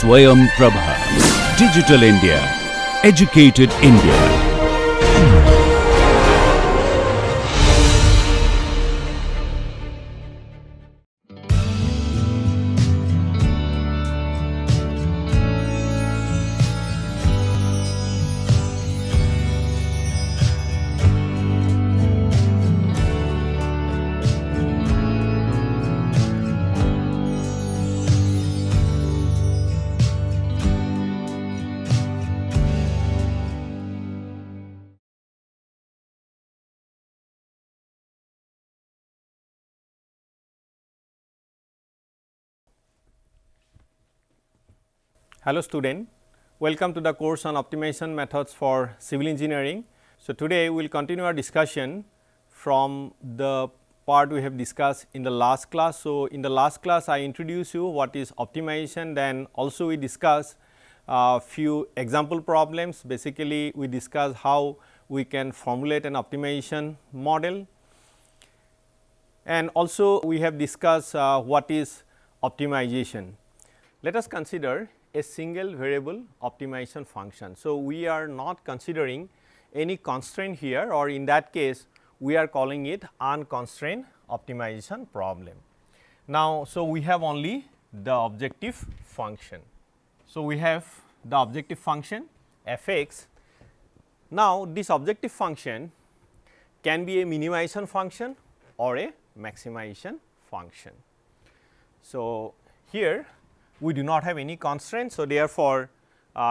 Swayam Prabha. Digital India. Educated India. Hello student, welcome to the course on optimization methods for civil engineering. So, today we will continue our discussion from the part we have discussed in the last class. So, in the last class I introduced you what is optimization, then also we discussed few example problems. Basically we discussed how we can formulate an optimization model, and also we have discussed what is optimization. Let us consider a single variable optimization function. So, we are not considering any constraint here, or in that case we are calling it unconstrained optimization problem. Now, so we have only the objective function. So, we have the objective function f x. Now, this objective function can be a minimization function or a maximization function. So, here we do not have any constraint. So, therefore,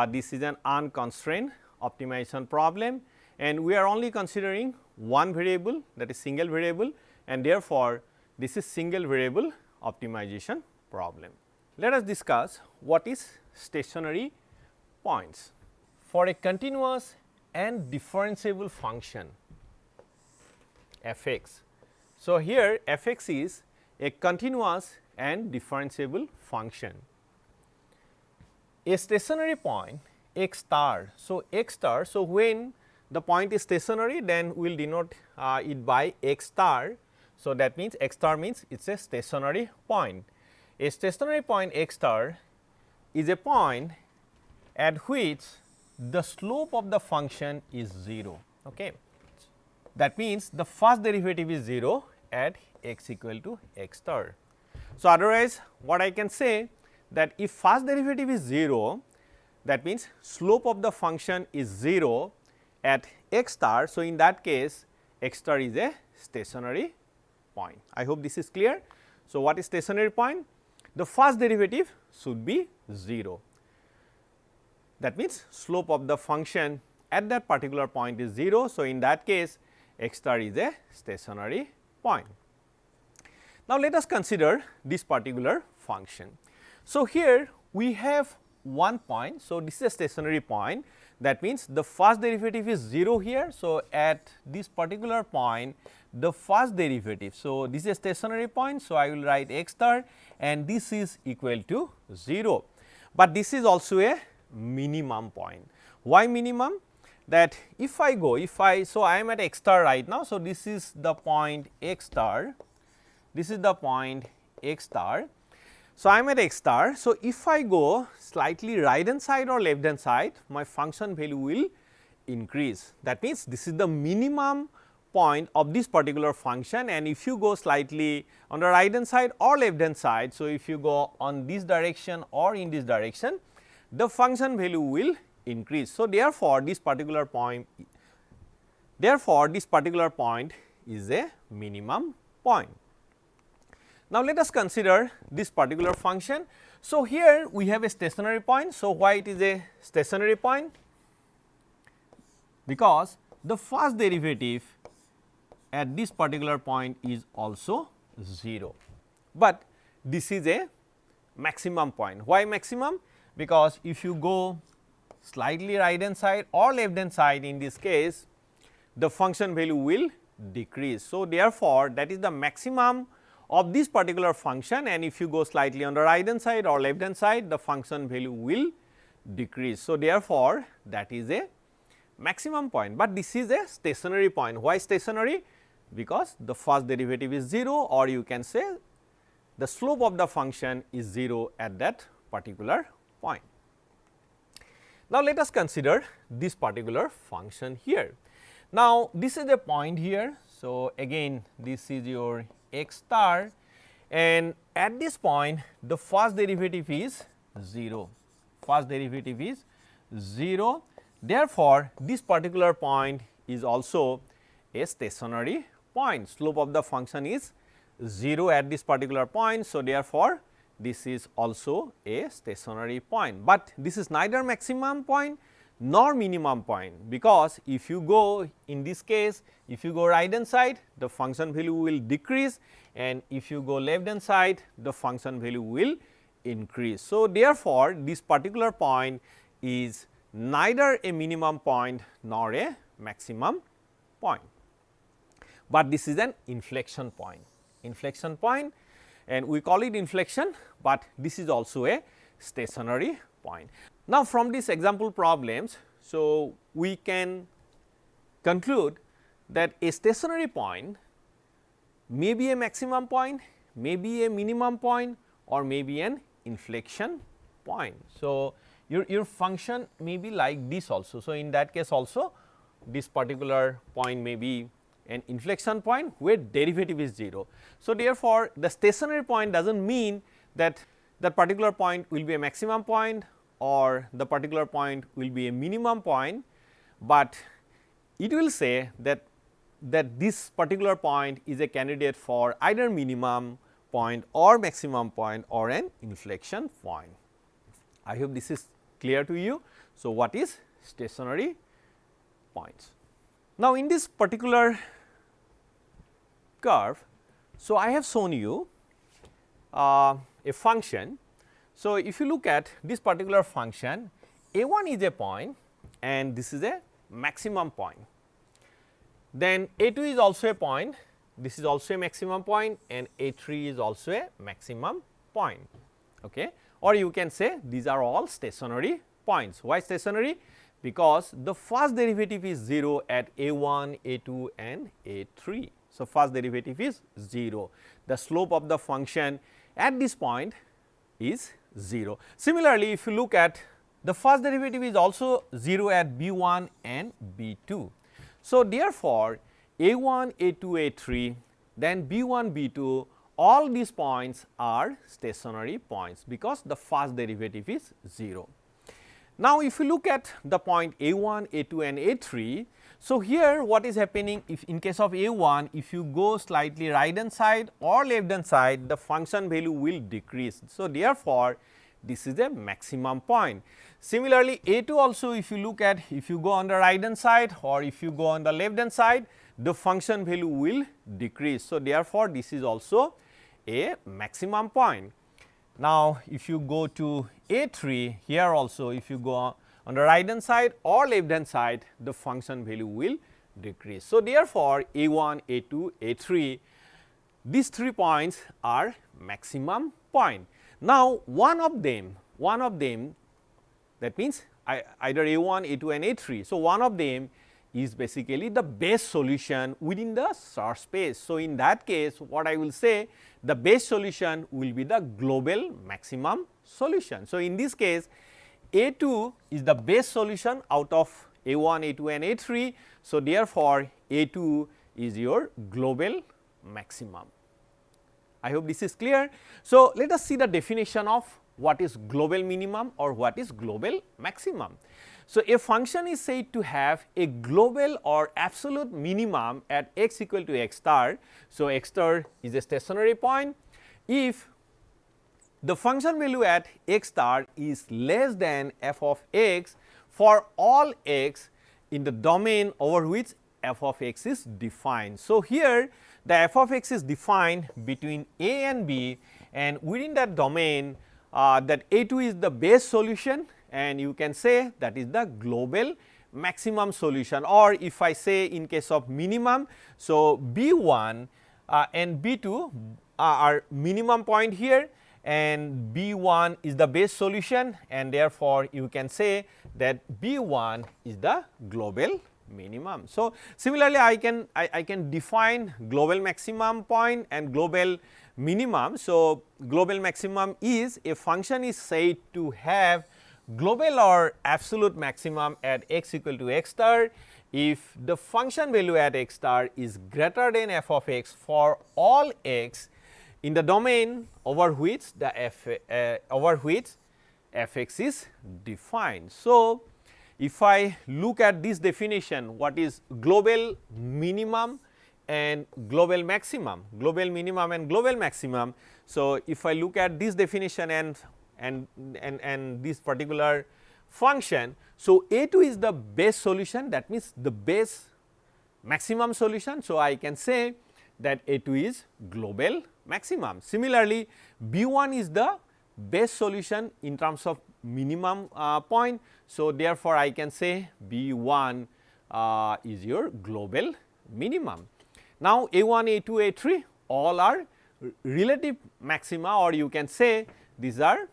this is an unconstrained optimization problem, and we are only considering one variable, that is single variable, and therefore, this is single variable optimization problem. Let us discuss what is stationary points. For a continuous and differentiable function f x. So, here f x is a continuous and differentiable function. A stationary point x star. So, x star. So, when the point is stationary, then we will denote it by x star. So, that means x star means it is a stationary point. A stationary point x star is a point at which the slope of the function is 0. Okay. That means the first derivative is 0 at x equal to x star. So, otherwise what I can say, that if first derivative is 0, that means slope of the function is 0 at x star. So, in that case x star is a stationary point. I hope this is clear. So, what is stationary point? The first derivative should be 0. That means slope of the function at that particular point is 0. So, in that case x star is a stationary point. Now, let us consider this particular function. So, here we have one point. So, this is a stationary point, that means the first derivative is 0 here. So, at this particular point the first derivative. So, this is a stationary point. So, I will write x star, and this is equal to 0, but this is also a minimum point. Why minimum? That if I go, so I am at x star right now. So, this is the point x star, this is the point x star. So, I am at x star. So, if I go slightly right hand side or left hand side, my function value will increase. That means, this is the minimum point of this particular function, and if you go slightly on the right hand side or left hand side. So, if you go on this direction or in this direction, the function value will increase. So, therefore, this particular point is a minimum point. Now, let us consider this particular function. So, here we have a stationary point. So, why it is a stationary point? Because the first derivative at this particular point is also 0, but this is a maximum point. Why maximum? Because if you go slightly right hand side or left hand side, in this case the function value will decrease. So, therefore, that is the maximum of this particular function, and if you go slightly on the right hand side or left hand side, the function value will decrease. So, therefore, that is a maximum point, but this is a stationary point. Why stationary? Because the first derivative is 0, or you can say the slope of the function is 0 at that particular point. Now, let us consider this particular function here. Now, this is a point here. So, again this is your x star, and at this point the first derivative is 0, first derivative is 0. Therefore, this particular point is also a stationary point, slope of the function is 0 at this particular point. So, therefore, this is also a stationary point, but this is neither maximum point nor minimum point, because if you go in this case, if you go right hand side, the function value will decrease, and if you go left hand side, the function value will increase. So, therefore, this particular point is neither a minimum point nor a maximum point, but this is an inflection point, and we call it inflection, but this is also a stationary point. Now, from these example problems, so we can conclude that a stationary point may be a maximum point, may be a minimum point, or may be an inflection point. So, your function may be like this also. So, in that case also this particular point may be an inflection point where derivative is 0. So, therefore, the stationary point does not mean that that particular point will be a maximum point or the particular point will be a minimum point, but it will say that this particular point is a candidate for either minimum point or maximum point or an inflection point. I hope this is clear to you. So, what is stationary points? Now, in this particular curve, so I have shown you a function. So, if you look at this particular function, a1 is a point and this is a maximum point, then a2 is also a point, this is also a maximum point, and a3 is also a maximum point. Okay. Or you can say these are all stationary points. Why stationary? Because the first derivative is 0 at a1, a2 and a3. So, first derivative is 0, the slope of the function at this point is 0. Similarly, if you look at the first derivative is also 0 at b1 and b2. So, therefore, a1, a2, a3, then b1, b2, all these points are stationary points because the first derivative is 0. Now, if you look at the point a1, a2 and a3, so here what is happening, if in case of a1, if you go slightly right hand side or left hand side, the function value will decrease. So, therefore, this is a maximum point. Similarly, a2 also, if you look at, if you go on the right hand side or if you go on the left hand side, the function value will decrease. So, therefore, this is also a maximum point. Now, if you go to a3, here also if you go on the right hand side or left hand side, the function value will decrease. So, therefore, a1, a2, a3, these 3 points are maximum point. Now, one of them that means either a1, a2 and a3. So, one of them is basically the best solution within the search space. So, in that case what I will say, the best solution will be the global maximum solution. So, in this case a2 is the best solution out of a1, a2 and a3. So, therefore, a2 is your global maximum. I hope this is clear. So, let us see the definition of what is global minimum or what is global maximum. So, a function is said to have a global or absolute minimum at x equal to x star. So, x star is a stationary point if the function value at x star is less than f of x for all x in the domain over which f of x is defined. So, here the f of x is defined between a and b, and within that domain that a2 is the best solution, and you can say that is the global maximum solution, or if I say in case of minimum. So, b1 and b2 are minimum point here, and b1 is the best solution, and therefore, you can say that b1 is the global minimum. So, similarly, I can define global maximum point and global minimum. So, global maximum is a function is said to have global or absolute maximum at x equal to x star if the function value at x star is greater than f of x for all x in the domain over which the fx is defined. So, if I look at this definition, what is global minimum and global maximum, global minimum and global maximum. So, if I look at this definition and this particular function, so A2 is the base solution, that means the base maximum solution. So, I can say that A2 is global maximum. Similarly, B1 is the base solution in terms of minimum point. So, therefore, I can say B1 is your global minimum. Now, A1, A2, A3 all are relative maxima, or you can say these are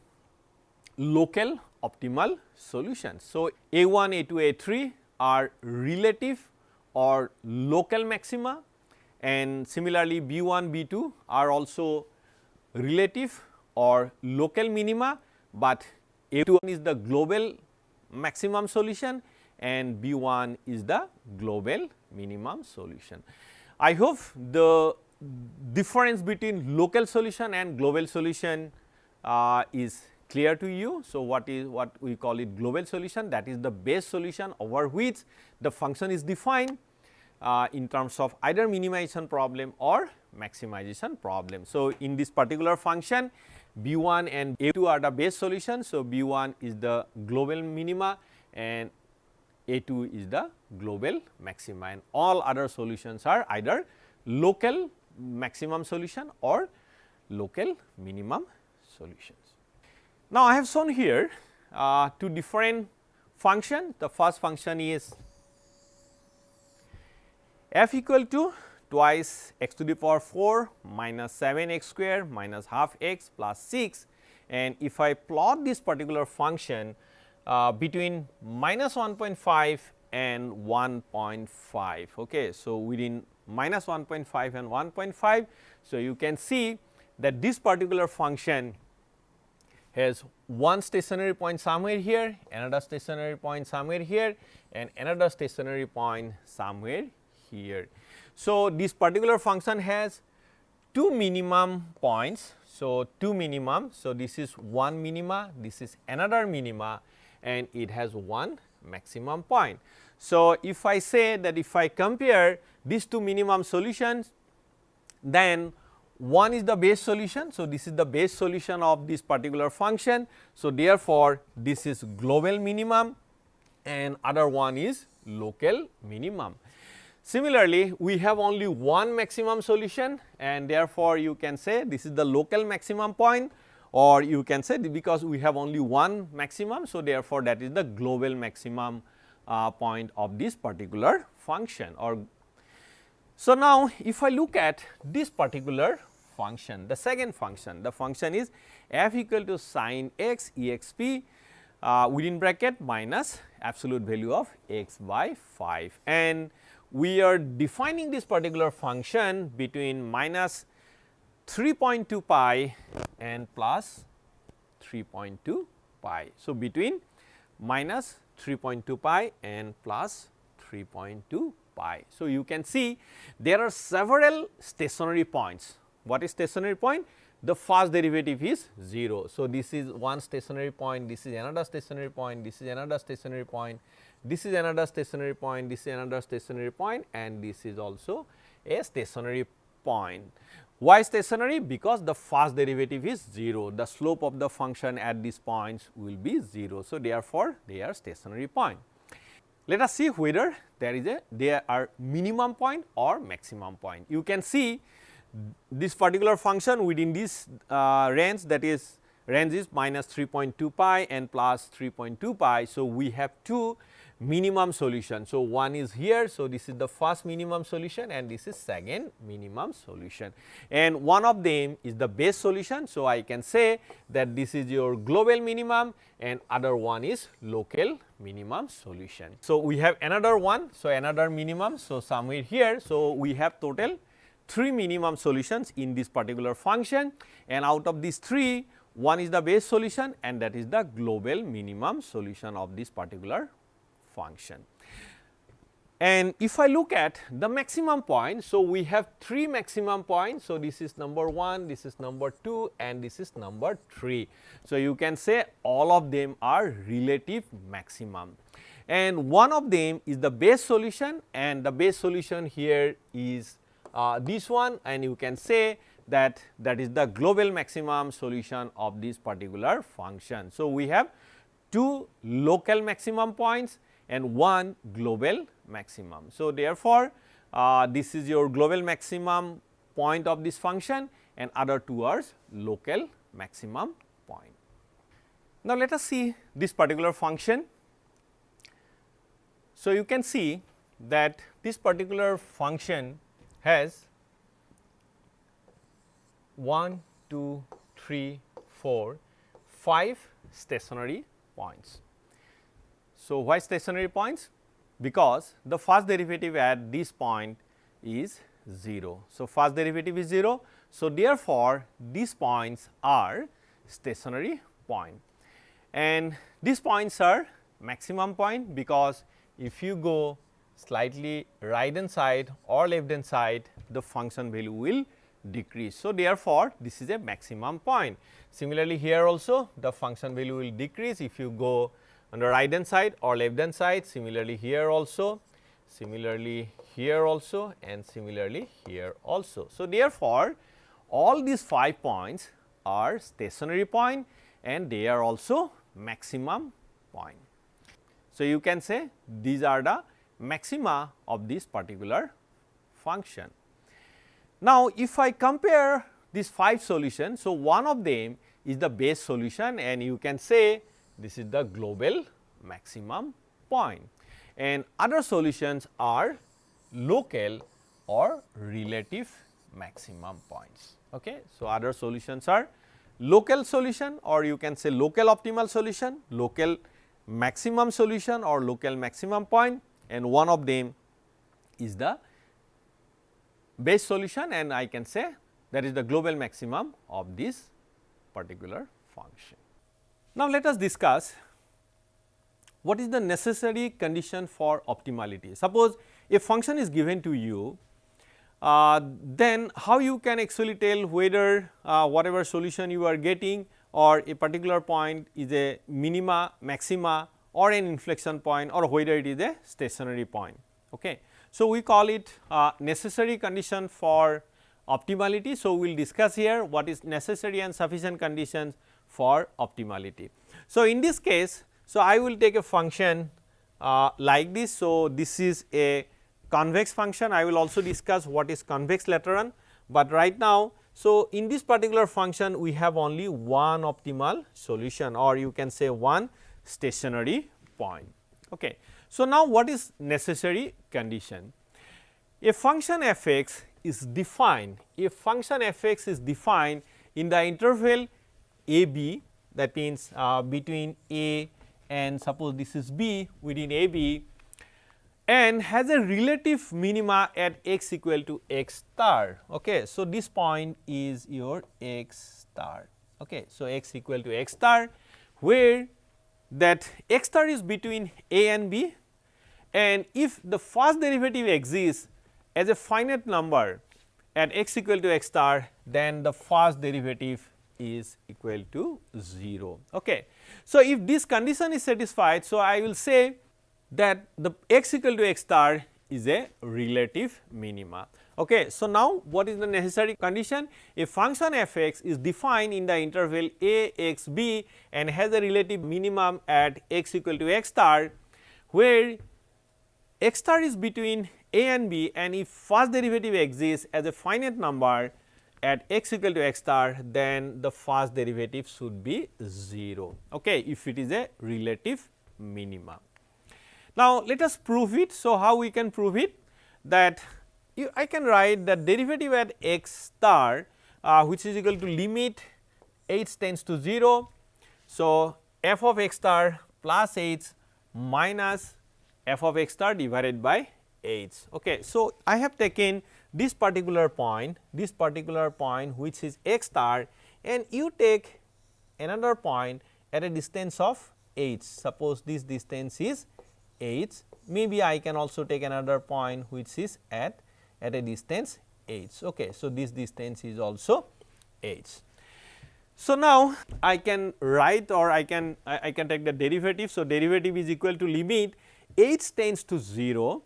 local optimal solutions. So, A1, A2, A3 are relative or local maxima, and similarly B1, B2 are also relative or local minima, but A2 is the global maximum solution and B1 is the global minimum solution. I hope the difference between local solution and global solution is clear to you. So, what we call it global solution, that is the base solution over which the function is defined in terms of either minimization problem or maximization problem. So, in this particular function B1 and A2 are the base solution. So, B1 is the global minima and A2 is the global maxima, and all other solutions are either local maximum solution or local minimum solutions. Now, I have shown here two different functions. The first function is f equal to twice x to the power 4 minus 7 x square minus half x plus 6, and if I plot this particular function between minus 1.5 and 1.5. Okay. So, within minus 1.5 and 1.5. So, you can see that this particular function has one stationary point somewhere here, another stationary point somewhere here, and another stationary point somewhere here. So, this particular function has two minimum points. So, two minimum. So, this is one minima, this is another minima, and it has one maximum point. So, if I say that if I compare these two minimum solutions, then one is the base solution. So, this is the base solution of this particular function. So, therefore, this is global minimum and other one is local minimum. Similarly, we have only one maximum solution, and therefore, you can say this is the local maximum point, or you can say because we have only one maximum. So, therefore, that is the global maximum point of this particular function. Or so, now if I look at this particular function, the second function, the function is f equal to sin x exp within bracket minus absolute value of x by 5, and we are defining this particular function between minus 3.2 pi and plus 3.2 pi. So, between minus 3.2 pi and plus 3.2 pi. So, you can see there are several stationary points. What is stationary point? The first derivative is 0. So, this is one stationary point, this is another stationary point, this is another stationary point, this is another stationary point, this is another stationary point, and this is also a stationary point. Why stationary? Because the first derivative is 0, the slope of the function at these points will be 0. So, therefore, they are stationary point. Let us see whether there are minimum point or maximum point. You can see this particular function within this range, that is range is minus 3.2 pi and plus 3.2 pi. So, we have two minimum solution. So, one is here. So, this is the first minimum solution and this is second minimum solution, and one of them is the base solution. So, I can say that this is your global minimum and other one is local minimum solution. So, we have another one. So, another minimum. So, somewhere here. So, we have total 3 minimum solutions in this particular function, and out of these 3, one is the base solution and that is the global minimum solution of this particular function. And if I look at the maximum point, so we have 3 maximum points. So, this is number 1, this is number 2 and this is number 3. So, you can say all of them are relative maximum, and one of them is the base solution, and the base solution here is this one, and you can say that that is the global maximum solution of this particular function. So, we have 2 local maximum points and 1 global maximum. So, therefore, this is your global maximum point of this function and other 2 are local maximum point. Now, let us see this particular function. So, you can see that this particular function has 1, 2, 3, 4, 5 stationary points. So, why stationary points? Because the first derivative at this point is 0. So, first derivative is 0. So, therefore, these points are stationary point, and these points are maximum point, because if you go slightly right hand side or left hand side, the function value will decrease. So, therefore, this is a maximum point. Similarly, here also the function value will decrease if you go on the right hand side or left hand side. Similarly, here also, similarly here also, and similarly here also. So, therefore, all these 5 points are stationary point and they are also maximum point. So, you can say these are the maxima of this particular function. Now, if I compare these 5 solutions, so one of them is the base solution, and you can say this is the global maximum point, and other solutions are local or relative maximum points. Okay. So, other solutions are local solution, or you can say local optimal solution, local maximum solution or local maximum point, and one of them is the base solution, and I can say that is the global maximum of this particular function. Now, let us discuss what is the necessary condition for optimality. Suppose a function is given to you, then how you can actually tell whether whatever solution you are getting or a particular point is a minima, maxima or an inflection point, or whether it is a stationary point. Okay. So, we call it necessary condition for optimality. So, we will discuss here what is necessary and sufficient conditions for optimality. So, in this case, so I will take a function like this. So, this is a convex function. I will also discuss what is convex later on, but right now, so in this particular function we have only one optimal solution, or you can say one stationary point. Okay. So, now what is necessary condition? A function f x is defined, if function f x is defined in the interval a b, that means between a and suppose this is b, within a b, and has a relative minima at x equal to x star. Okay. So, this point is your x star. Okay. So, x equal to x star, where that x star is between a and b, and if the first derivative exists as a finite number at x equal to x star, then the first derivative is equal to 0. Okay. So, if this condition is satisfied, so I will say that the x equal to x star is a relative minima. Okay. So, now what is the necessary condition? A function f x is defined in the interval a x b and has a relative minimum at x equal to x star, where x star is between a and b, and if first derivative exists as a finite number at x equal to x star, then the first derivative should be 0. Okay, if it is a relative minima. Now, let us prove it. So, how we can prove it? That I can write that derivative at x star which is equal to limit h tends to 0. So, f of x star plus h minus f of x star divided by h. Okay. So, I have taken this particular point which is x star, and you take another point at a distance of h. Suppose this distance is h, maybe I can also take another point which is at a distance h. Okay. So, this distance is also h. So, now I can write, or I can take the derivative. So, derivative is equal to limit h tends to 0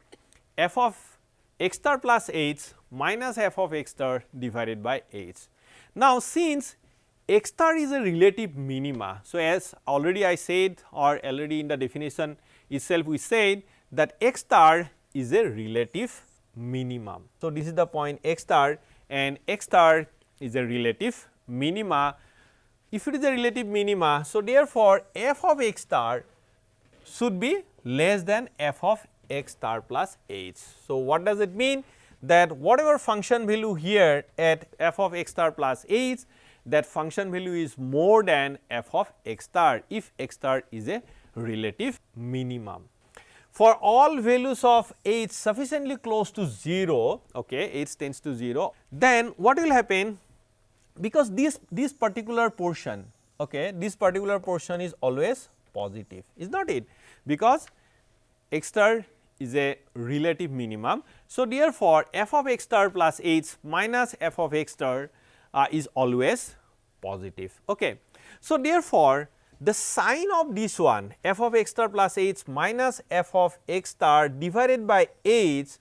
f of x star plus h minus f of x star divided by h. Now, since x star is a relative minima. So, as already I said, or already in the definition itself we said that x star is a relative minimum. So, this is the point x star, and x star is a relative minima. If it is a relative minima, so therefore, f of x star should be less than f of x star plus h. So, what does it mean? That whatever function value here at f of x star plus h, that function value is more than f of x star if x star is a relative minimum. For all values of h sufficiently close to 0, okay, h tends to 0, then what will happen? Because this particular portion, okay, this particular portion is always positive, is not it? Because x star is a relative minimum. So, therefore, f of x star plus h minus f of x star is always positive. Okay. So, therefore, the sign of this one f of x star plus h minus f of x star divided by h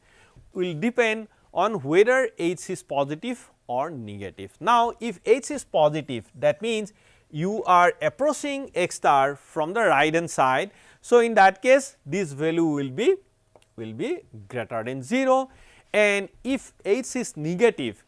will depend on whether h is positive or negative. Now, if h is positive, that means you are approaching x star from the right hand side. So, in that case this value will be greater than 0, and if h is negative,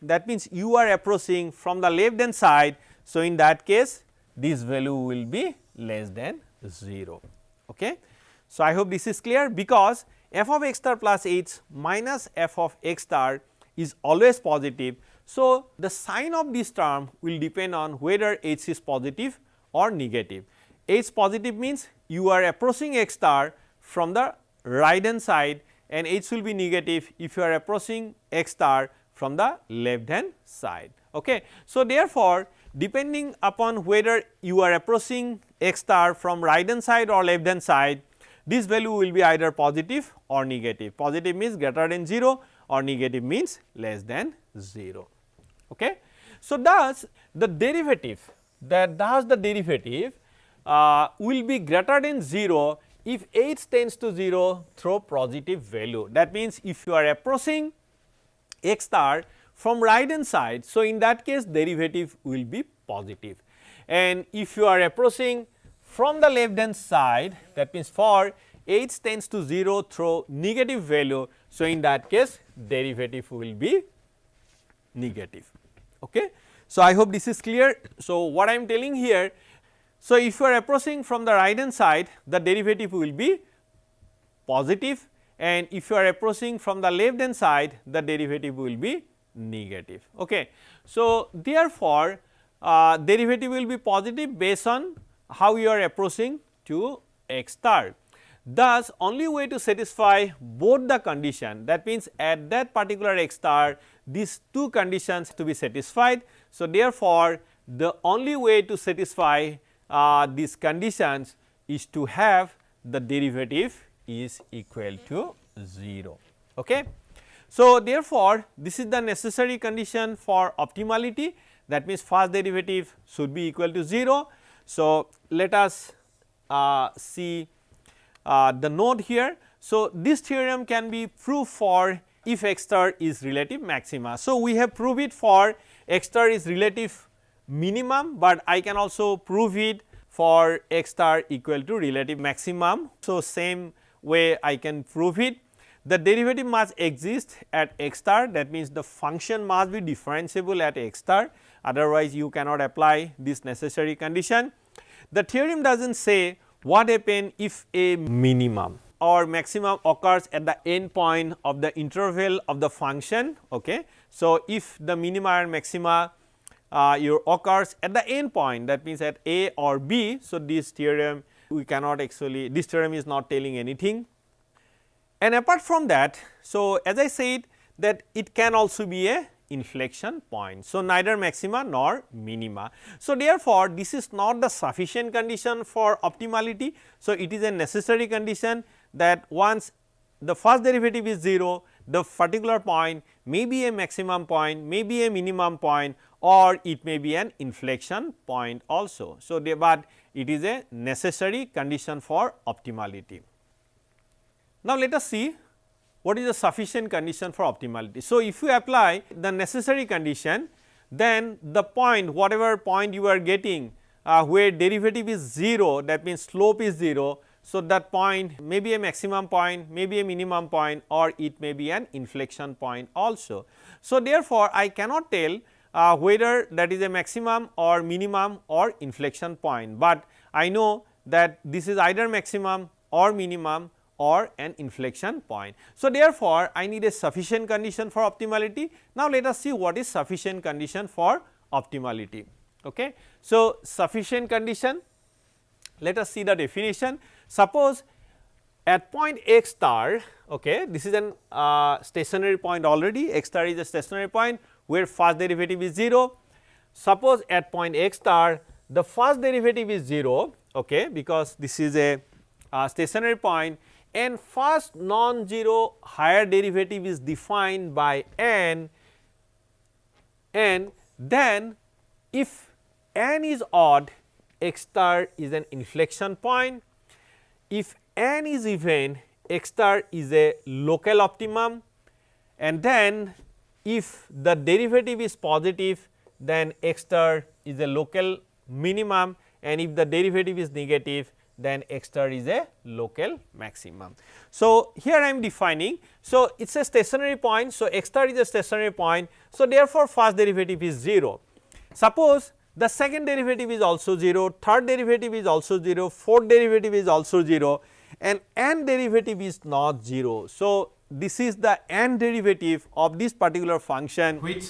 that means you are approaching from the left hand side. So, in that case this value will be less than 0. Okay. So, I hope this is clear, because f of x star plus h minus f of x star is always positive. So, the sign of this term will depend on whether h is positive or negative. H positive means you are approaching x star from the right hand side, and h will be negative if you are approaching x star from the left hand side. Okay. So, therefore, depending upon whether you are approaching x star from right hand side or left hand side, this value will be either positive or negative. Positive means greater than 0, or negative means less than 0. Okay. So, thus the derivative will be greater than 0 if h tends to 0 through positive value. That means, if you are approaching x star from right hand side, so in that case derivative will be positive, and if you are approaching from the left hand side, that means for h tends to 0 through negative value, so in that case derivative will be negative. Okay. So, I hope this is clear. So, what I am telling here, so if you are approaching from the right hand side, the derivative will be positive, and if you are approaching from the left hand side, the derivative will be negative. Okay. So, therefore, derivative will be positive based on how you are approaching to x star. Thus, only way to satisfy both the condition, that means at that particular x star these two conditions to be satisfied. So, therefore, the only way to satisfy these conditions is to have the derivative is equal to 0. Okay. So, therefore, this is the necessary condition for optimality, that means first derivative should be equal to 0. So, let us see the note here. So, this theorem can be proved for if x star is relative maxima. So, we have proved it for x star is relative minimum, but I can also prove it for x star equal to relative maximum. So, same way I can prove it. The derivative must exist at x star, that means the function must be differentiable at x star, otherwise you cannot apply this necessary condition. The theorem does not say what happen if a minimum or maximum occurs at the end point of the interval of the function. Okay. So, if the minima and maxima occurs at the end point, that means at a or b. So, this theorem we cannot actually, this theorem is not telling anything. And apart from that, so as I said that it can also be a inflection point. So, neither maxima nor minima. So, therefore, this is not the sufficient condition for optimality. So, it is a necessary condition that once the first derivative is 0, the particular point may be a maximum point, may be a minimum point, or it may be an inflection point also. So, but it is a necessary condition for optimality. Now, let us see what is the sufficient condition for optimality. So, if you apply the necessary condition, then the point, whatever point you are getting where derivative is 0, that means slope is 0. So, that point may be a maximum point, may be a minimum point, or it may be an inflection point also. So, therefore, I cannot tell whether that is a maximum or minimum or inflection point, but I know that this is either maximum or minimum or an inflection point. So, therefore, I need a sufficient condition for optimality. Now, let us see what is sufficient condition for optimality. Okay. So, sufficient condition, let us see the definition. Suppose at point x star, okay, this is an stationary point already, x star is a stationary point where first derivative is 0. Suppose at point x star the first derivative is 0, okay, because this is a stationary point, and first non-zero higher derivative is defined by n, and then if n is odd, x star is an inflection point. If n is even, x star is a local optimum, and then if the derivative is positive, then x star is a local minimum, and if the derivative is negative, then x star is a local maximum. So, here I am defining. So, it is a stationary point. So, x star is a stationary point. So, therefore, first derivative is 0. Suppose the second derivative is also 0, third derivative is also 0, fourth derivative is also 0, and n derivative is not 0. So, this is the n derivative of this particular function which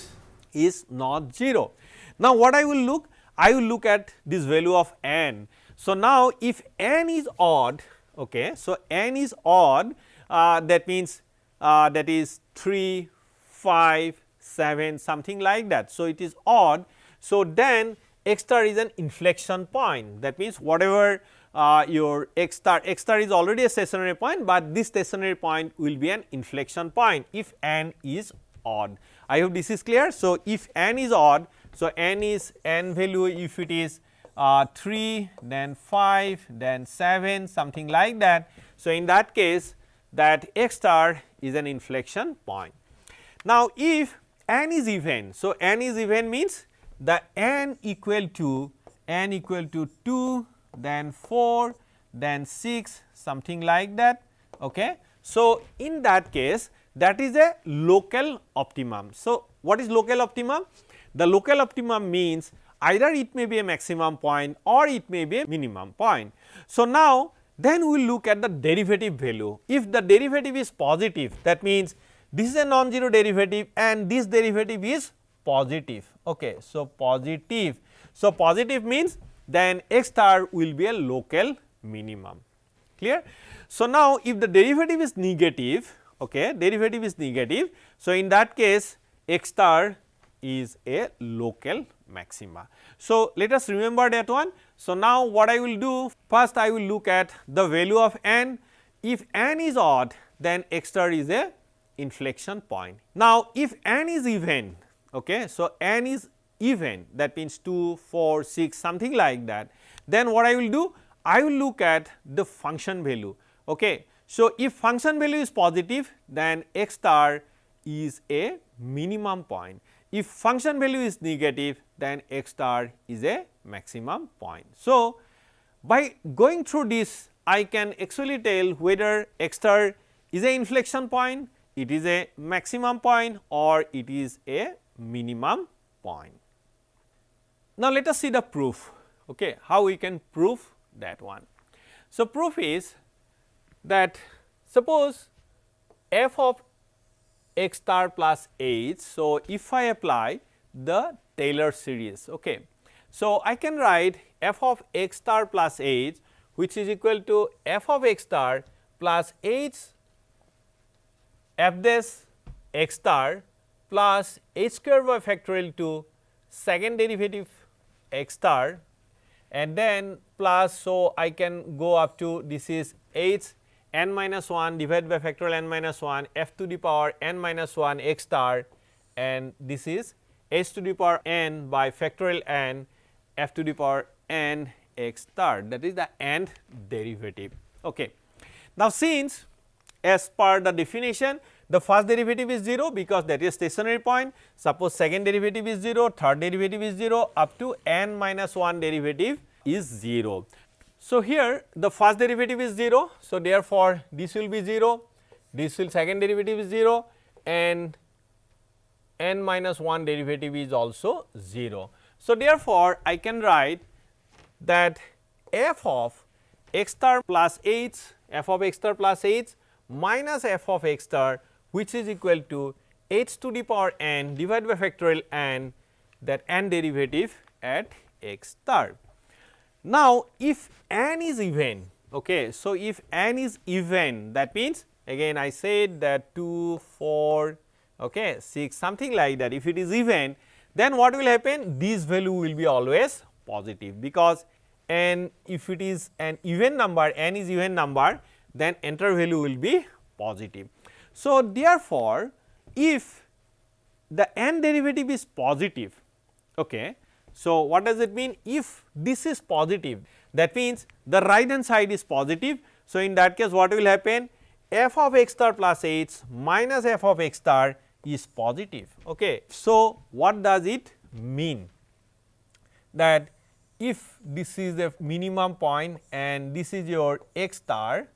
is not 0. Now, what I will look? I will look at this value of n. So, now if n is odd, okay, so n is odd, that means that is 3, 5, 7, something like that. So, it is odd. So, then x star is an inflection point, that means whatever your x star is already a stationary point, but this stationary point will be an inflection point if n is odd. I hope this is clear. So, if n is odd, so n is n value if it is 3, then 5, then 7, something like that. So, in that case that x star is an inflection point. Now, if n is even, so n is even means the n equal to 2, then 4, then 6, something like that. Okay. So, in that case that is a local optimum. So, what is local optimum? The local optimum means either it may be a maximum point or it may be a minimum point. So, now then we will look at the derivative value. If the derivative is positive, that means this is a non-zero derivative and this derivative is positive. Okay. So, positive. So, positive means then x star will be a local minimum. Clear? So, now if the derivative is negative, okay, derivative is negative. So, in that case x star is a local maxima. So, let us remember that one. So, now what I will do, first I will look at the value of n. If n is odd, then x star is a inflection point. Now, if n is even, okay, so n is even, that means 2, 4, 6, something like that, then what I will do? I will look at the function value. Okay. So, if function value is positive, then x star is a minimum point. If function value is negative, then x star is a maximum point. So, by going through this, I can actually tell whether x star is a inflection point, it is a maximum point, or it is a minimum point. Now, let us see the proof, okay, how we can prove that one. So, proof is that suppose f of x star plus h. So, if I apply the Taylor series, okay. So, I can write f of x star plus h, which is equal to f of x star plus h f dash x star plus h square by factorial to second derivative x star and then plus. So, I can go up to this is h n minus 1 divided by factorial n minus 1 f to the power n minus 1 x star and this is h to the power n by factorial n f to the power n x star, that is the nth derivative. Okay. Now, since as per the definition the first derivative is 0 because that is stationary point, suppose second derivative is 0, third derivative is 0 up to n minus 1 derivative is 0. So, here the first derivative is 0. So, therefore, this will be 0, this will second derivative is 0 and n minus 1 derivative is also 0. So, therefore, I can write that f of x star plus h, f of x star plus h minus f of x star which is equal to h to the power n divided by factorial n, that n derivative at x star. Now, if n is even, okay, so if n is even, that means again I said that 2, 4, okay, 6 something like that, if it is even then what will happen, this value will be always positive because and if it is an even number, n is even number, then entire value will be positive. So, therefore, if the n derivative is positive, okay, so what does it mean? If this is positive, that means the right hand side is positive. So, in that case what will happen, f of x star plus h minus f of x star is positive. Okay. So, what does it mean? That if this is the minimum point and this is your x star,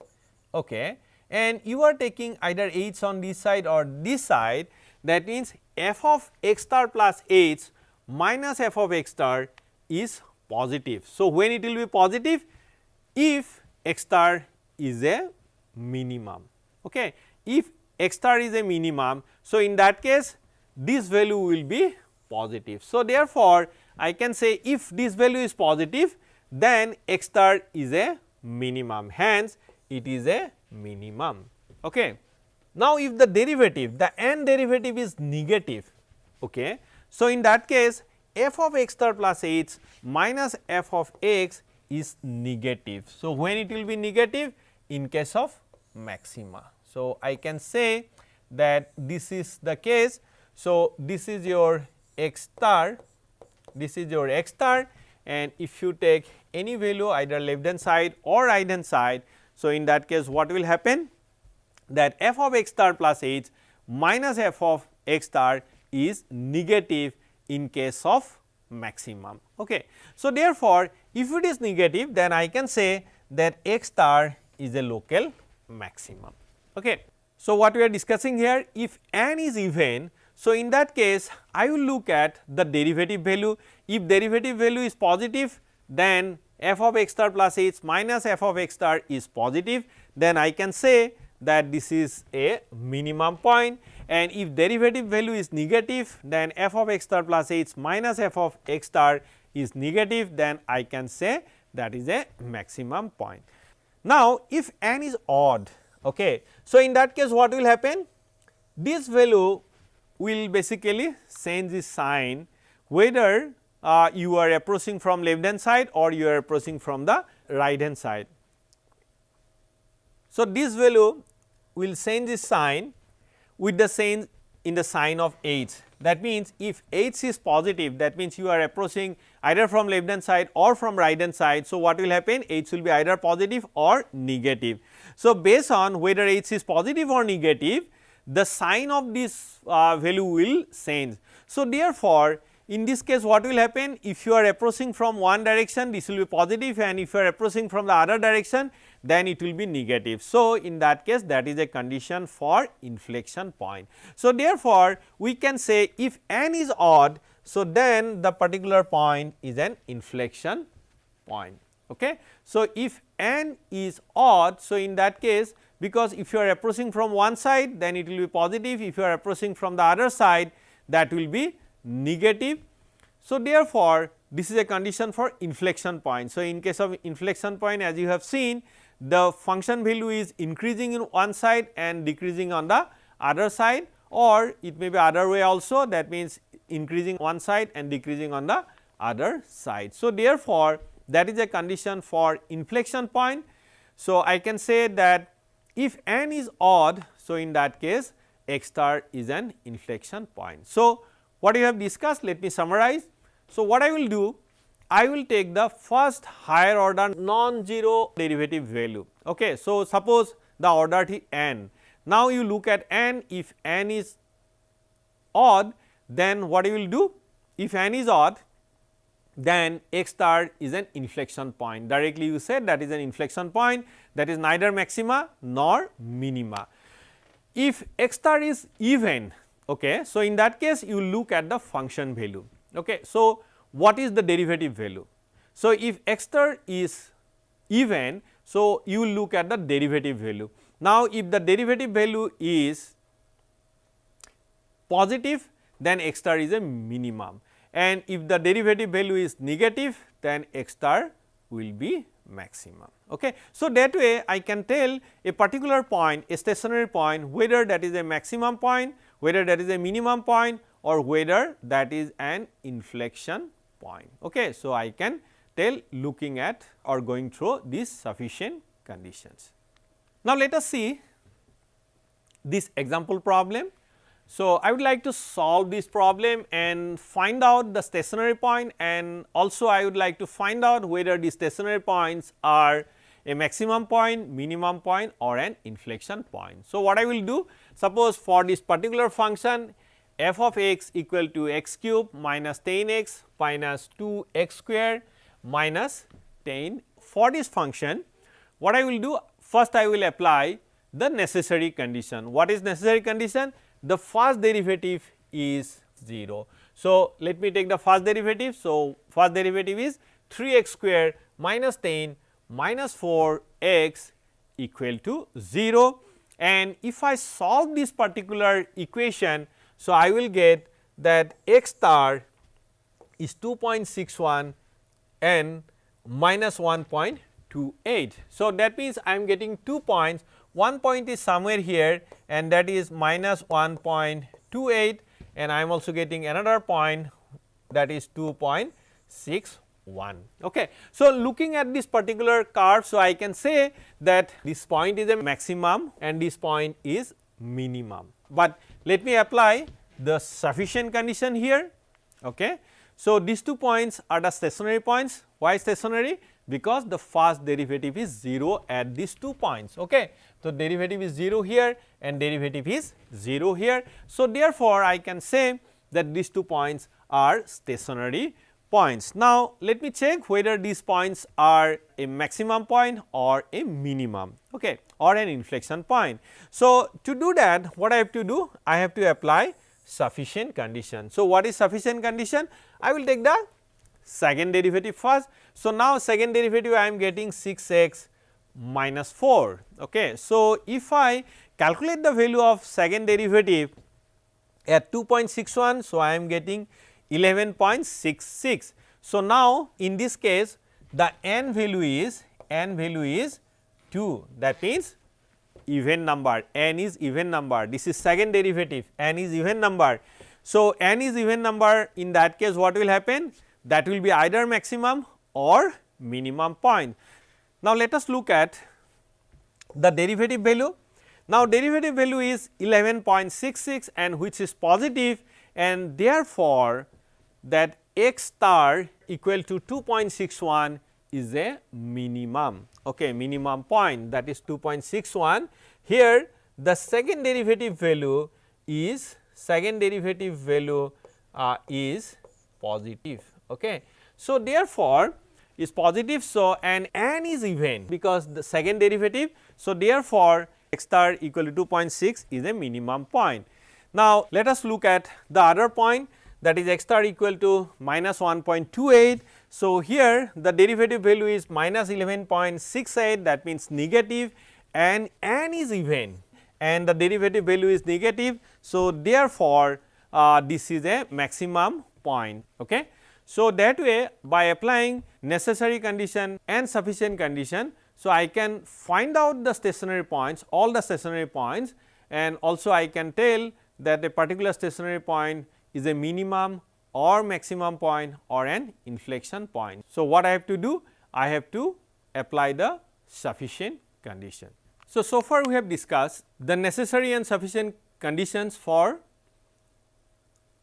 okay, and you are taking either h on this side or this side, that means f of x star plus h minus f of x star is positive. So, when it will be positive? If x star is a minimum. Okay. If x star is a minimum, so in that case this value will be positive. So, therefore, I can say if this value is positive, then x star is a minimum, hence it is a minimum. Okay. Now, if the derivative, the n derivative is negative, okay, so in that case f of x star plus h minus f of x is negative. So, when it will be negative? In case of maxima. So, I can say that this is the case. So, this is your x star, this is your x star, and if you take any value either left hand side or right hand side. So, in that case what will happen, that f of x star plus h minus f of x star is negative in case of maximum. Okay. So, therefore, if it is negative, then I can say that x star is a local maximum. Okay. So, what we are discussing here, if n is even, so in that case I will look at the derivative value. If derivative value is positive, then f of x star plus h minus f of x star is positive, then I can say that this is a minimum point, and if derivative value is negative, then f of x star plus h minus f of x star is negative, then I can say that is a maximum point. Now, if n is odd, okay, so in that case what will happen, this value will basically change the sign whether you are approaching from left hand side or you are approaching from the right hand side. So, this value will change the sign with the change in the sign of h. That means, if h is positive, that means you are approaching either from left hand side or from right hand side. So, what will happen, h will be either positive or negative. So, based on whether h is positive or negative, the sign of this value will change. So, therefore, in this case what will happen, if you are approaching from one direction, this will be positive, and if you are approaching from the other direction, then it will be negative. So, in that case that is a condition for inflection point. So, therefore, we can say if n is odd, so then the particular point is an inflection point. Okay. So, if n is odd, so in that case, because if you are approaching from one side, then it will be positive, if you are approaching from the other side, that will be negative. So, therefore, this is a condition for inflection point. So, in case of inflection point, as you have seen, the function value is increasing in one side and decreasing on the other side, or it may be other way also, that means increasing one side and decreasing on the other side. So, therefore, that is a condition for inflection point. So, I can say that if n is odd, so in that case x star is an inflection point. So, what we have discussed, let me summarize. So, what I will do, I will take the first higher order non-zero derivative value. Okay. So, suppose the order is n. Now, you look at n, if n is odd, then what you will do? If n is odd, then x star is an inflection point. Directly you said that is an inflection point, that is neither maxima nor minima. If x star is even, okay, so in that case you look at the function value. Okay. So, what is the derivative value? So, if x star is even, so you will look at the derivative value. Now, if the derivative value is positive, then x star is a minimum, and if the derivative value is negative, then x star will be maximum. Okay. So, that way I can tell a particular point, a stationary point, whether that is a maximum point, whether that is a minimum point, or whether that is an inflection point. Okay. So, I can tell looking at or going through these sufficient conditions. Now, let us see this example problem. So, I would like to solve this problem and find out the stationary point, and also I would like to find out whether the stationary points are a maximum point, minimum point, or an inflection point. So, what I will do, suppose for this particular function f of x equal to x cube minus 10 x minus 2 x square minus 10. For this function, what I will do, first I will apply the necessary condition. What is necessary condition? The first derivative is 0. So, let me take the first derivative. So, first derivative is 3 x square minus 10 minus 4 x equal to 0, and if I solve this particular equation, so I will get that x star is 2.61 and minus 1.28. So, that means I am getting 2 points, one point is somewhere here and that is minus 1.28, and I am also getting another point that is 2.61. Okay. So, looking at this particular curve, so I can say that this point is a maximum and this point is minimum, but let me apply the sufficient condition here. Okay. So, these 2 points are the stationary points. Why stationary? Because the first derivative is 0 at these 2 points. Okay. So, derivative is 0 here and derivative is 0 here. So, therefore, I can say that these 2 points are stationary points. Now, let me check whether these points are a maximum point or a minimum, okay, or an inflection point. So, to do that, what I have to do? I have to apply sufficient condition. So, what is sufficient condition? I will take the second derivative first. So, now second derivative I am getting 6 x minus 4. Okay. So, if I calculate the value of second derivative at 2.61, so I am getting 11.66. So, now in this case the n value is 2, that means even number, n is even number, this is second derivative, n is even number. So, n is even number, in that case what will happen? That will be either maximum or minimum point. Now, let us look at the derivative value. Now, derivative value is 11.66 and which is positive, and therefore, that x star equal to 2.61 is a minimum, okay, minimum point, that is 2.61. Here the second derivative value is positive. Okay. So, therefore, is positive. So, and n is even because the second derivative. So, therefore, x star equal to 2.6 is a minimum point. Now, let us look at the other point, that is x star equal to minus 1.28. So, here the derivative value is minus 11.68, that means negative, and n is even and the derivative value is negative. So, therefore, this is a maximum point. Okay. So, that way by applying necessary condition and sufficient condition, so I can find out the stationary points, all the stationary points, and also I can tell that a particular stationary point is a minimum or maximum point or an inflection point. So, what I have to do? I have to apply the sufficient condition. So far we have discussed the necessary and sufficient conditions for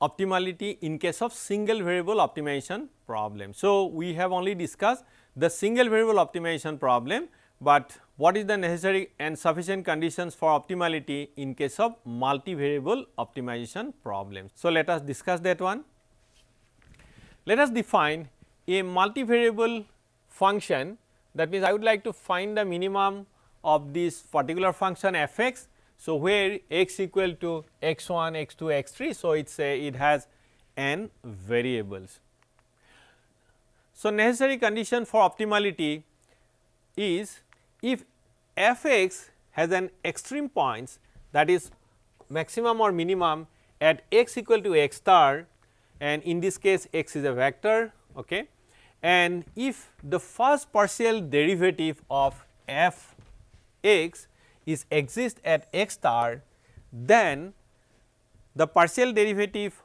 optimality in case of single variable optimization problem. So, we have only discussed the single variable optimization problem, but what is the necessary and sufficient conditions for optimality in case of multivariable optimization problem. So, let us discuss that one. Let us define a multivariable function, that means I would like to find the minimum of this particular function f x. So, where x equal to x 1, x 2, x 3. So, it has n variables. So, necessary condition for optimality is if f x has an extreme points, that is maximum or minimum at x equal to x star, and in this case x is a vector, okay. And if the first partial derivative of f x is exist at x star, then the partial derivative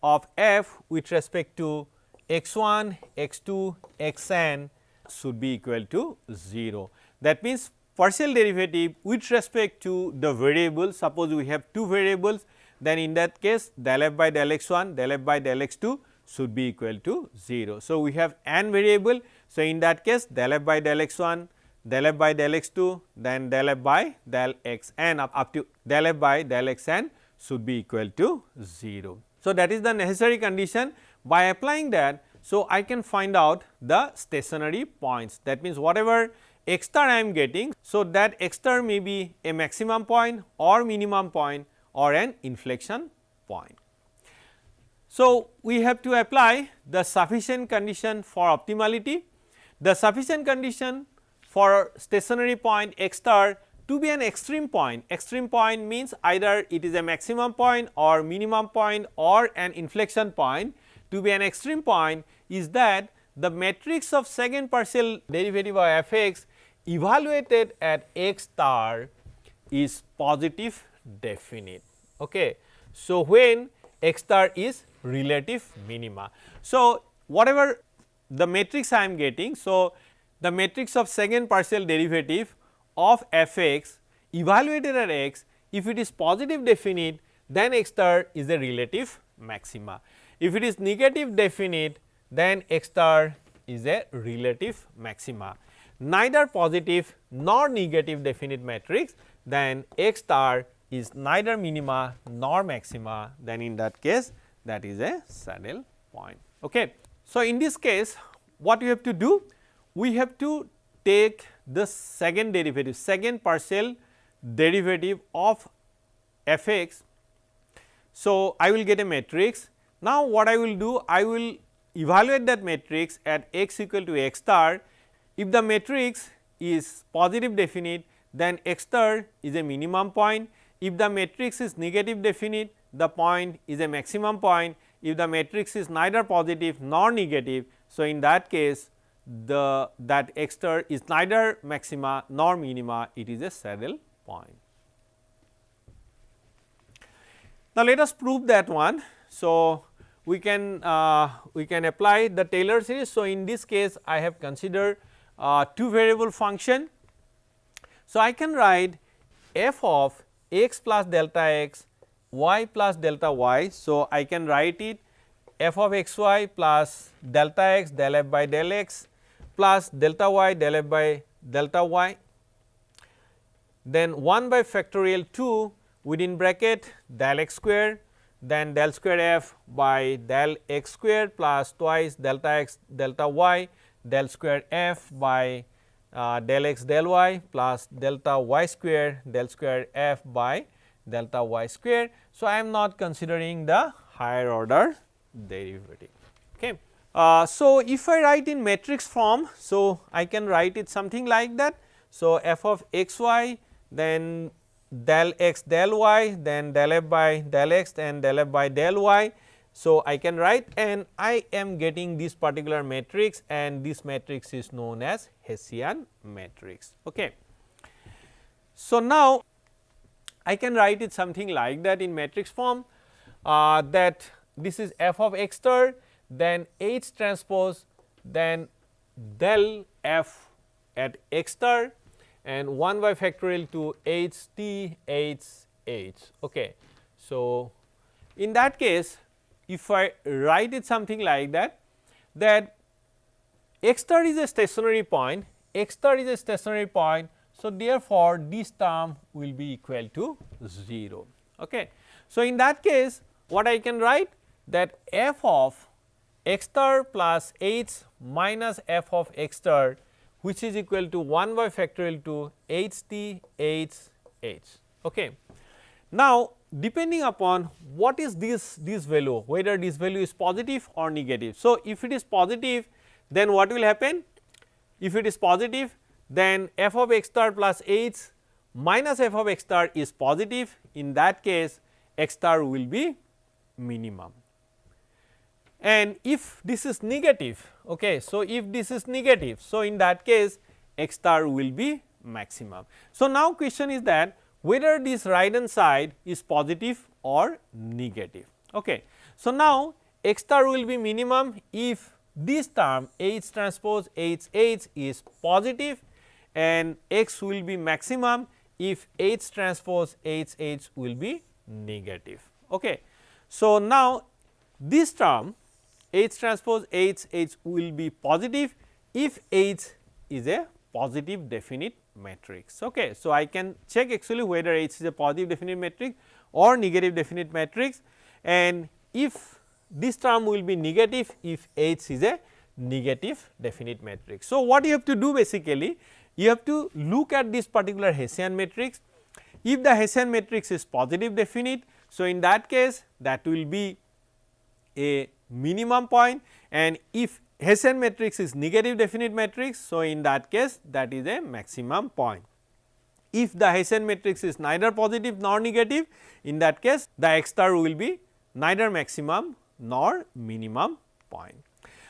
of f with respect to x 1, x 2, x n should be equal to 0. That means, partial derivative with respect to the variable, suppose we have two variables, then in that case del f by del x 1, del f by del x 2 should be equal to 0. So, we have n variable. So, in that case del f by del x 1, del f by del x 2, then del f by del x n up to del f by del x n should be equal to 0. So, that is the necessary condition. By applying that, so I can find out the stationary points, that means whatever x star I am getting. So, that x star may be a maximum point or minimum point or an inflection point. So, we have to apply the sufficient condition for optimality. The sufficient condition for stationary point x star to be an extreme point. Extreme point means either it is a maximum point or minimum point or an inflection point. To be an extreme point is that the matrix of second partial derivative of f x evaluated at x star is positive definite. Okay. So, when x star is relative minima. So, whatever the matrix I am getting. So, the matrix of second partial derivative of f x evaluated at x, if it is positive definite, then x star is a relative maxima. If it is negative definite, then x star is a relative maxima. Neither positive nor negative definite matrix, then x star is neither minima nor maxima, then in that case that is a saddle point. Okay. So, in this case what you have to do? We have to take the second derivative, second partial derivative of f x. So, I will get a matrix. Now, what I will do? I will evaluate that matrix at x equal to x star. If the matrix is positive definite, then x star is a minimum point. If the matrix is negative definite, the point is a maximum point. If the matrix is neither positive nor negative, so in that case that x star is neither maxima nor minima, it is a saddle point. Now, let us prove that one. So, we can apply the Taylor series. So, in this case I have considered two variable function. So, I can write f of x plus delta x, y plus delta y. So, I can write it f of x y plus delta x del f by del x plus delta y del f by delta y, then 1 by factorial 2 within bracket del x square, then del square f by del x square plus twice delta x delta y del square f by del x del y plus delta y square del square f by delta y square. So, I am not considering the higher order derivative. Okay. So, if I write in matrix form, so I can write it something like that. So, f of x y, then del x del y, then del f by del x and del f by del y. So, I can write, and I am getting this particular matrix, and this matrix is known as Hessian matrix. Okay. So, now I can write it something like that in matrix form, that this is f of x star, then H transpose, then del f at x star, and 1 by factorial to H T H H. Okay. So, in that case, if I write it something like that, that x star is a stationary point, x star is a stationary point. So, therefore, this term will be equal to 0. Okay. So, in that case, what I can write, that f of x star plus h minus f of x star, which is equal to 1 by factorial to H T H H. Okay. Now, depending upon what is this value, whether this value is positive or negative. So, if it is positive, then what will happen? If it is positive, then f of x star plus h minus f of x star is positive. In that case, x star will be minimum. And if this is negative, okay, so if this is negative, so in that case x star will be maximum. So, now question is that whether this right hand side is positive or negative. Okay. So, now x star will be minimum if this term H transpose H H is positive, and x will be maximum if H transpose H H will be negative. Okay. So, now this term H transpose H H will be positive if H is a positive definite matrix. Okay. So, I can check actually whether H is a positive definite matrix or negative definite matrix, and if this term will be negative if H is a negative definite matrix. So, what you have to do basically, you have to look at this particular Hessian matrix. If the Hessian matrix is positive definite, so in that case that will be a minimum point, and if Hessian matrix is negative definite matrix, so in that case that is a maximum point. If the Hessian matrix is neither positive nor negative, in that case the x star will be neither maximum nor minimum point.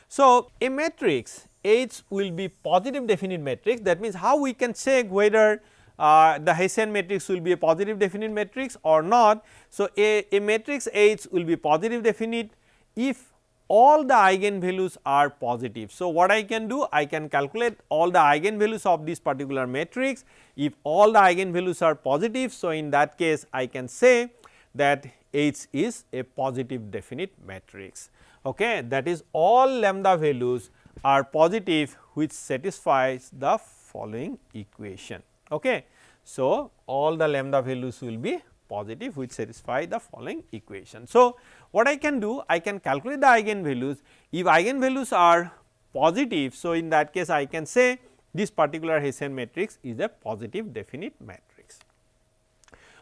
So, a matrix H will be positive definite matrix, that means how we can check whether the Hessian matrix will be a positive definite matrix or not. So, a matrix H will be positive definite if all the eigenvalues are positive. So, what I can do? I can calculate all the eigenvalues of this particular matrix. If all the eigenvalues are positive, so in that case I can say that H is a positive definite matrix. Okay. That is, all lambda values are positive which satisfies the following equation. Okay. So, all the lambda values will be positive which satisfy the following equation. So, what I can do? I can calculate the eigenvalues. If eigenvalues are positive, so in that case I can say this particular Hessian matrix is a positive definite matrix.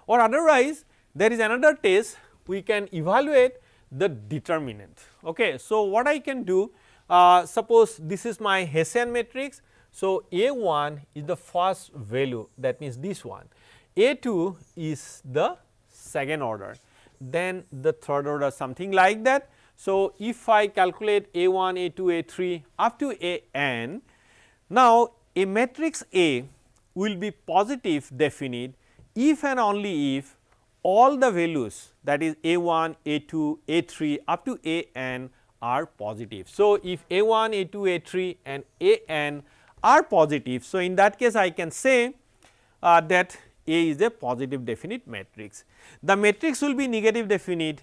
Or otherwise, there is another test, we can evaluate the determinant. Okay. So, what I can do? Suppose this is my Hessian matrix. So, A1 is the first value, that means this one, A2 is the second order, then the third order, something like that. So, if I calculate A1, A2, A3 up to An, now a matrix A will be positive definite if and only if all the values, that is A1, A2, A3 up to An are positive. So, if A1, A2, A3 and An are positive, so in that case I can say that A is a positive definite matrix. The matrix will be negative definite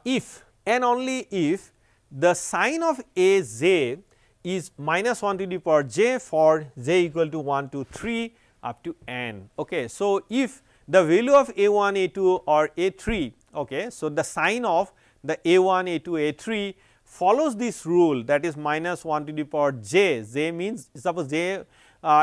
if and only if the sign of A j is minus 1 to the power j for j equal to 1 to 3 up to n. Okay. So, if the value of A1, A2 or A3, okay, so the sign of the A1, A2, A3 follows this rule, that is minus 1 to the power j, j means suppose j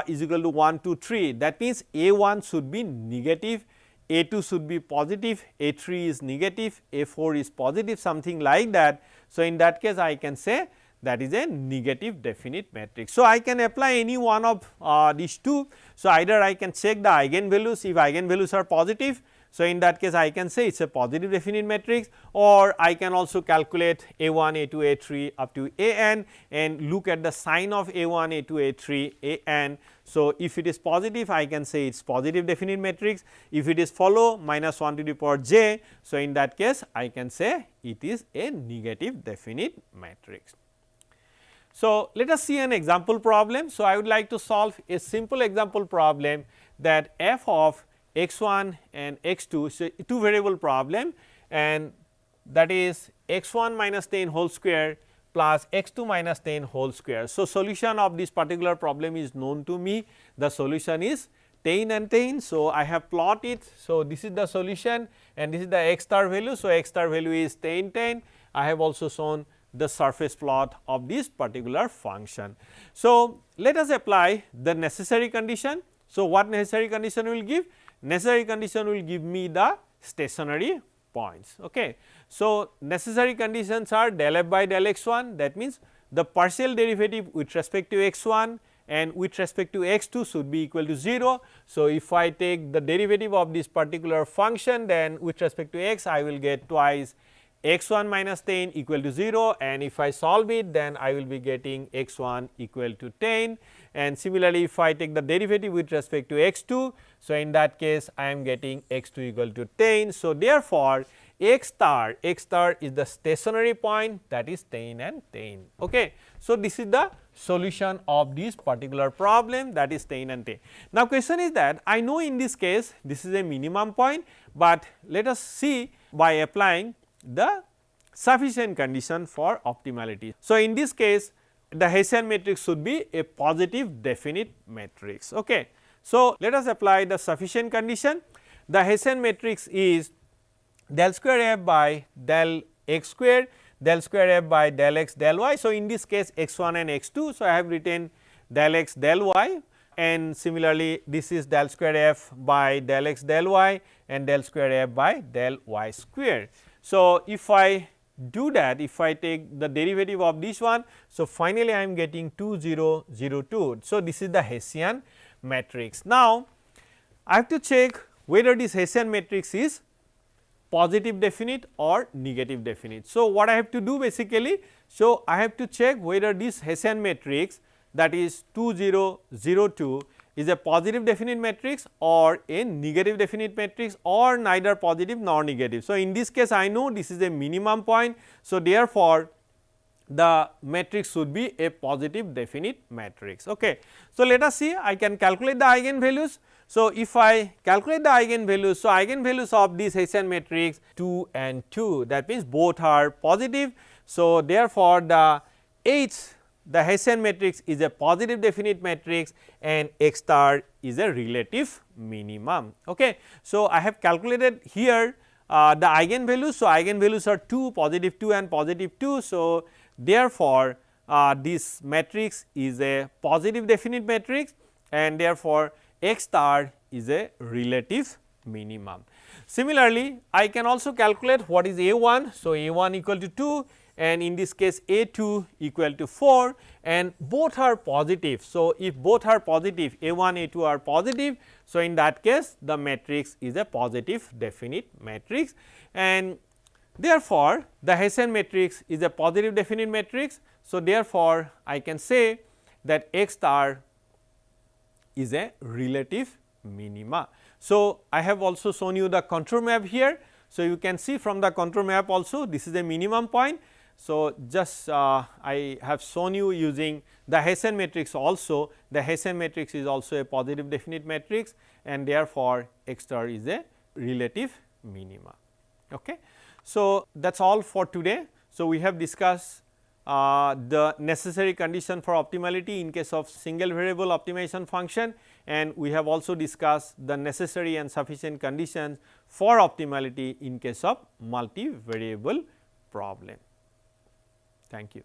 is equal to 1 to 3, that means A1 should be negative, A2 should be positive, A3 is negative, A4 is positive, something like that. So, in that case I can say that is a negative definite matrix. So, I can apply any one of these two. So, either I can check the eigenvalues, if eigenvalues are positive, So, in that case I can say it is a positive definite matrix, or I can also calculate A1, A2, A3 up to AN and look at the sign of A1, A2, A3, AN. So, if it is positive I can say it is positive definite matrix, if it is follow minus 1 to the power j. So, in that case I can say it is a negative definite matrix. So, let us see an example problem. So, I would like to solve a simple example problem that f of x1 and x2, so two variable problem, and that is x1 minus 10 whole square plus x2 minus 10 whole square. So, solution of this particular problem is known to me, the solution is 10 and 10. So, I have plotted. So, this is the solution and this is the x star value. So, x star value is 10 10. I have also shown the surface plot of this particular function. So, let us apply the necessary condition. So, what necessary condition will give? Necessary condition will give me the stationary points. Okay. So, necessary conditions are del f by del x1, that means the partial derivative with respect to x1 and with respect to x2 should be equal to 0. So, if I take the derivative of this particular function, then with respect to x I will get twice x1 minus 10 equal to 0, and if I solve it then I will be getting x1 equal to 10, and similarly if I take the derivative with respect to x2. So, in that case I am getting x2 equal to 10. So, therefore, x star is the stationary point, that is 10 and 10. Okay. So, this is the solution of this particular problem, that is 10 and 10. Now, question is that I know in this case this is a minimum point, but let us see by applying the sufficient condition for optimality. So, in this case the Hessian matrix should be a positive definite matrix. Okay. So, let us apply the sufficient condition. The Hessian matrix is del square f by del x square, del square f by del x del y. So, in this case x1 and x2. So, I have written del x del y, and similarly this is del square f by del x del y and del square f by del y square. So, if I do that, if I take the derivative of this one, so finally I am getting 2 0 0 2. So, this is the Hessian matrix. Now, I have to check whether this Hessian matrix is positive definite or negative definite. So, what I have to do basically, so I have to check whether this Hessian matrix, that is 2 0 0 2, is a positive definite matrix or a negative definite matrix, or neither positive nor negative. So, in this case I know this is a minimum point. So, therefore, the matrix should be a positive definite matrix. Okay. So, let us see, I can calculate the eigenvalues. So, if I calculate the eigenvalues, so eigenvalues of this Hessian matrix 2 and 2, that means both are positive. So, therefore, the Hessian matrix is a positive definite matrix and x star is a relative minimum. Okay. So, I have calculated here the eigenvalues. So, eigenvalues are 2, positive 2 and positive 2. So, therefore, this matrix is a positive definite matrix, and therefore, x star is a relative minimum. Similarly, I can also calculate what is A1. So, A1 equal to 2, and in this case A2 equal to 4, and both are positive. So, if both are positive, A1 A2 are positive. So, in that case the matrix is a positive definite matrix, and therefore, the Hessian matrix is a positive definite matrix. So, therefore, I can say that x star is a relative minima. So, I have also shown you the contour map here. So, you can see from the contour map also this is a minimum point. So, just I have shown you using the Hessian matrix also. The Hessian matrix is also a positive definite matrix, and therefore, x star is a relative minima. Okay. So, that is all for today. So, we have discussed the necessary condition for optimality in case of single variable optimization function, and we have also discussed the necessary and sufficient conditions for optimality in case of multivariable problem. Thank you.